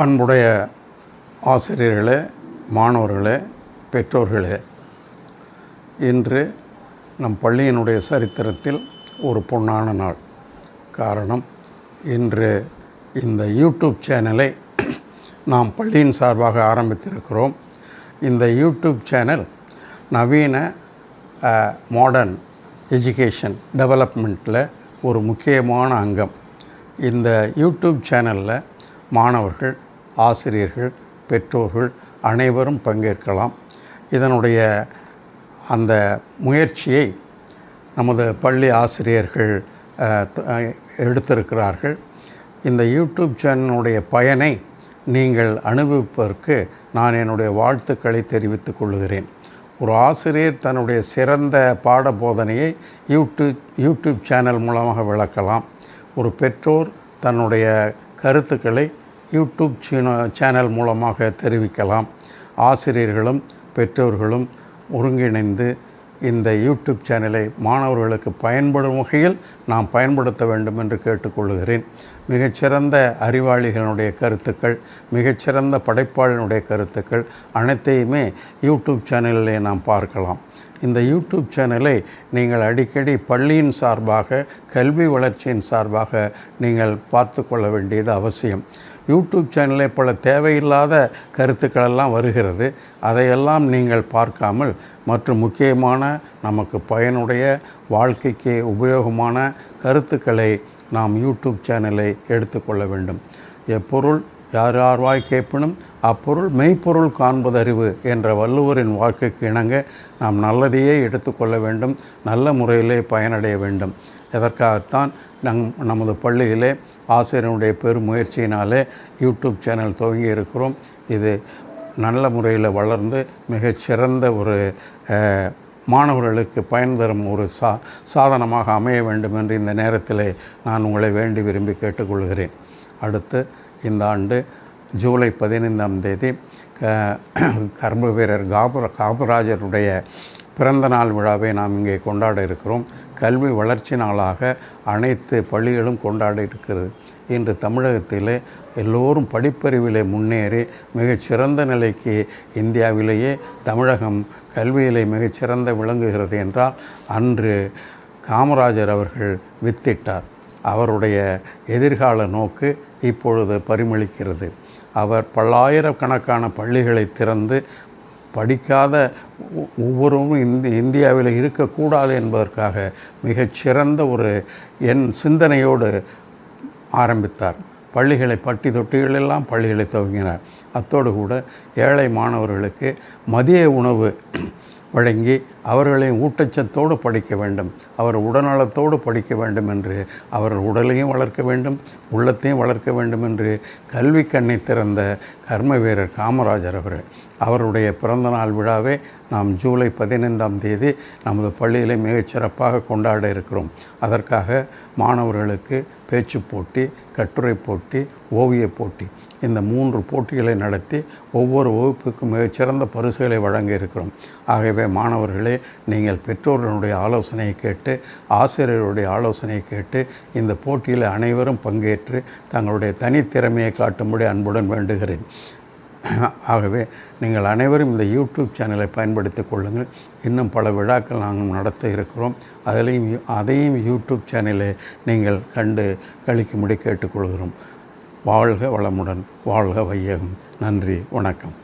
அன்புடைய ஆசிரியர்களே, மாணவர்களே, பெற்றோர்களே, இன்று நம் பள்ளியினுடைய சரித்திரத்தில் ஒரு பொன்னான நாள். காரணம், இன்று இந்த யூடியூப் சேனலை நாம் பள்ளியின் சார்பாக ஆரம்பித்திருக்கிறோம். இந்த யூடியூப் சேனல் நவீன மாடர்ன் எஜுகேஷன் டெவலப்மெண்ட்டில் ஒரு முக்கியமான அங்கம். இந்த யூடியூப் சேனலில் மாணவர்கள், ஆசிரியர்கள், பெற்றோர்கள் அனைவரும் பங்கேற்கலாம். இதனுடைய அந்த முயற்சியை நமது பள்ளி ஆசிரியர்கள் எடுத்திருக்கிறார்கள். இந்த யூடியூப் சேனலுடைய பயனை நீங்கள் அனுபவிப்பதற்கு நான் என்னுடைய வாழ்த்துக்களை தெரிவித்துக் கொள்கிறேன். ஒரு ஆசிரியர் தன்னுடைய சிறந்த பாட போதனையை யூடியூப் சேனல் மூலமாக விளக்கலாம். ஒரு பெற்றோர் தன்னுடைய கருத்துக்களை யூடியூப் சேனல் மூலமாக தெரிவிக்கலாம். ஆசிரியர்களும் பெற்றோர்களும் ஒருங்கிணைந்து இந்த யூடியூப் சேனலை மாணவர்களுக்கு பயன்படும் வகையில் நாம் பயன்படுத்த வேண்டும் என்று கேட்டுக்கொள்கிறேன். மிகச்சிறந்த அறிவாளிகளுடைய கருத்துக்கள், மிகச்சிறந்த படைப்பாளினுடைய கருத்துக்கள் அனைத்தையுமே யூடியூப் சேனலிலே நாம் பார்க்கலாம். இந்த யூடியூப் சேனலை நீங்கள் அடிக்கடி பள்ளியின் சார்பாக, கல்வி வளர்ச்சியின் சார்பாக நீங்கள் பார்த்து கொள்ள வேண்டியது அவசியம். யூடியூப் சேனலில் பல தேவையில்லாத கருத்துக்களெல்லாம் வருகிறது. அதையெல்லாம் நீங்கள் பார்க்காமல் மற்றும் முக்கியமான நமக்கு பயனுடைய வாழ்க்கைக்கு உபயோகமான கருத்துக்களை நாம் யூடியூப் சேனலை எடுத்துக்கொள்ள வேண்டும். எப்பொருள் யார்வாய் கேட்பினும் அப்பொருள் மெய்ப்பொருள் காண்பதறிவு என்ற வள்ளுவரின் வாக்குக்கு இணங்க நாம் நல்லதையே எடுத்துக்கொள்ள வேண்டும், நல்ல முறையிலே பயனடைய வேண்டும். இதற்காகத்தான் நமது பள்ளியிலே ஆசிரியருடைய பெருமுயற்சியினாலே யூடியூப் சேனல் துவங்கி இருக்கிறோம். இது நல்ல முறையில் வளர்ந்து மிகச்சிறந்த ஒரு மாணவர்களுக்கு பயன் தரும் ஒரு சாதனமாக அமைய வேண்டும் என்று இந்த நேரத்தில் நான் உங்களை வேண்டி விரும்பி கேட்டுக்கொள்கிறேன். அடுத்து இந்த ஆண்டு ஜூலை 15 கர்ம வீரர் காமராஜருடைய பிறந்த நாள் விழாவை நாம் இங்கே கொண்டாட இருக்கிறோம். கல்வி வளர்ச்சி நாளாக அனைத்து பள்ளிகளும் கொண்டாட இருக்கிறது. இன்று தமிழகத்திலே எல்லோரும் படிப்பறிவிலே முன்னேறி மிகச்சிறந்த நிலைக்கு இந்தியாவிலேயே தமிழகம் கல்வியிலே மிகச்சிறந்த விளங்குகிறது என்றால் அன்று காமராஜர் அவர்கள் வித்திட்டார். அவருடைய எதிர்கால நோக்கு இப்பொழுது பரிமளிக்கிறது. அவர் பல்லாயிரக்கணக்கான பள்ளிகளை திறந்து படிக்காத ஒவ்வொருவரும் இந்தியாவில் இருக்கக்கூடாது என்பதற்காக மிகச்சிறந்த ஒரு சிந்தனையோடு ஆரம்பித்தார். பள்ளிகளை பட்டி தொட்டிகளெல்லாம் பள்ளிகளை துவங்கினார். அத்தோடு கூட ஏழை மாணவர்களுக்கு மதிய உணவு வழங்கி அவர்களையும் ஊட்டச்சத்தோடு படிக்க வேண்டும், அவர் உடல்நலத்தோடு படிக்க வேண்டும் என்று, அவர் உடலையும் வளர்க்க வேண்டும், உள்ளத்தையும் வளர்க்க வேண்டும் என்று கல்வி கண்ணை திறந்த கர்ம வீரர் காமராஜர் அவருடைய பிறந்தநாள் விழாவை நாம் ஜூலை 15 நமது பள்ளியிலே மிகச்சிறப்பாக கொண்டாட இருக்கிறோம். அதற்காக மாணவர்களுக்கு பேச்சு போட்டி, கட்டுரை போட்டி, ஓவிய போட்டி, இந்த 3 போட்டிகளை நடத்தி ஒவ்வொரு வகுப்புக்கும் மிகச்சிறந்த பரிசுகளை வழங்க இருக்கிறோம். ஆகவே மாணவர்களே, நீங்கள் பெற்றோர்களுடைய ஆலோசனையை கேட்டு, ஆசிரியர்களுடைய ஆலோசனையை கேட்டு இந்த போட்டியில் அனைவரும் பங்கேற்று தங்களுடைய தனித்திறமையை காட்டும்படி அன்புடன் வேண்டுகிறேன். ஆகவே நீங்கள் அனைவரும் இந்த யூடியூப் சேனலை பயன்படுத்தி கொள்ளுங்கள். இன்னும் பல விழாக்கள் நாங்கள் நடத்த இருக்கிறோம். அதையும் யூடியூப் சேனலை நீங்கள் கண்டு கழிக்கும்படி கேட்டுக்கொள்கிறோம். வாழ்க வளமுடன், வாழ்க வையகம். நன்றி, வணக்கம்.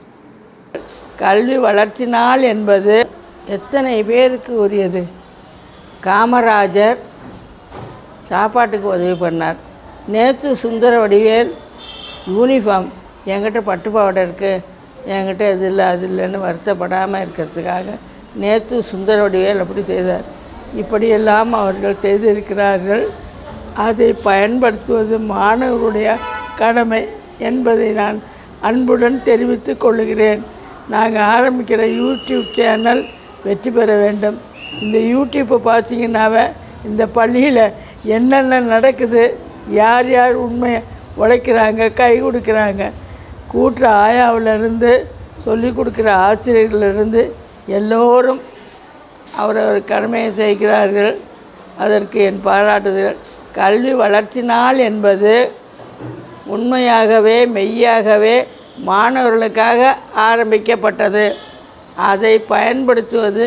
கல்வி வளர்ச்சி நாள் என்பது எத்தனை பேருக்கு உரியது. காமராஜர் சாப்பாட்டுக்கு உதவி பண்ணார். நேற்று சுந்தர வடிவேல் யூனிஃபார்ம், என்கிட்ட பட்டு பாவாடை இருக்குது, என்கிட்ட இது இல்லை அது இல்லைன்னு வருத்தப்படாமல் இருக்கிறதுக்காக நேற்று சுந்தர வடிவேல் அப்படி செய்தார். இப்படியெல்லாம் அவர்கள் செய்திருக்கிறார்கள். அதை பயன்படுத்துவது மாணவருடைய கடமை என்பதை நான் அன்புடன் தெரிவித்துக் கொள்கிறேன். நாங்கள் ஆரம்பிக்கிற யூடியூப் சேனல் வெற்றி பெற வேண்டும். இந்த யூடியூப்பை பார்த்தீங்கன்னாவே இந்த பள்ளியில் என்னென்ன நடக்குது, யார் யார் உண்மையை உழைக்கிறாங்க, கை கொடுக்குறாங்க, கூட்டுற ஆயாவிலிருந்து சொல்லிக் கொடுக்குற ஆசிரியர்களிலிருந்து எல்லோரும் அவரவர் கடமையை செய்கிறார்கள். அதற்கு என் பாராட்டுதல். கல்வி வளர்ச்சி நாள் என்பது உண்மையாகவே மெய்யாகவே மாணவர்களுக்காக ஆரம்பிக்கப்பட்டது. அதை பயன்படுத்துவது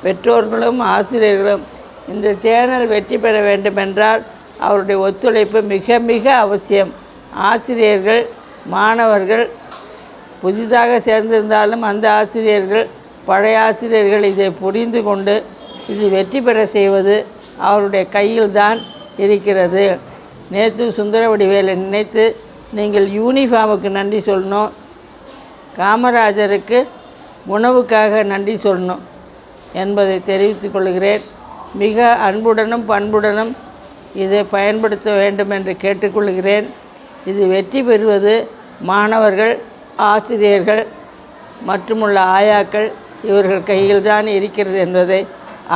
பெற்றோர்களும் ஆசிரியர்களும். இந்த சேனல் வெற்றி பெற வேண்டுமென்றால் அவருடைய ஒத்துழைப்பு மிக மிக அவசியம். ஆசிரியர்கள், மாணவர்கள் புதிதாக சேர்ந்திருந்தாலும் அந்த ஆசிரியர்கள், பழைய ஆசிரியர்கள் இதை புரிந்து கொண்டு இது வெற்றி பெற செய்வது அவருடைய கையில்தான் இருக்கிறது. நேற்று சுந்தரவடிவேலை நினைத்து நீங்கள் யூனிஃபார்முக்கு நன்றி சொல்லணும், காமராஜருக்கு உணவுக்காக நன்றி சொல்லணும் என்பதை தெரிவித்துக் கொள்கிறேன். மிக அன்புடனும் பண்புடனும் இதை பயன்படுத்த வேண்டும் என்று கேட்டுக்கொள்கிறேன். இது வெற்றி பெறுவது மாணவர்கள், ஆசிரியர்கள் மற்றுமுள்ள ஆயாக்கள் இவர்கள் கையில்தான் இருக்கிறது என்பதை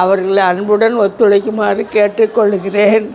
அவர்கள் அன்புடன் ஒத்துழைக்குமாறு கேட்டுக்கொள்கிறேன்.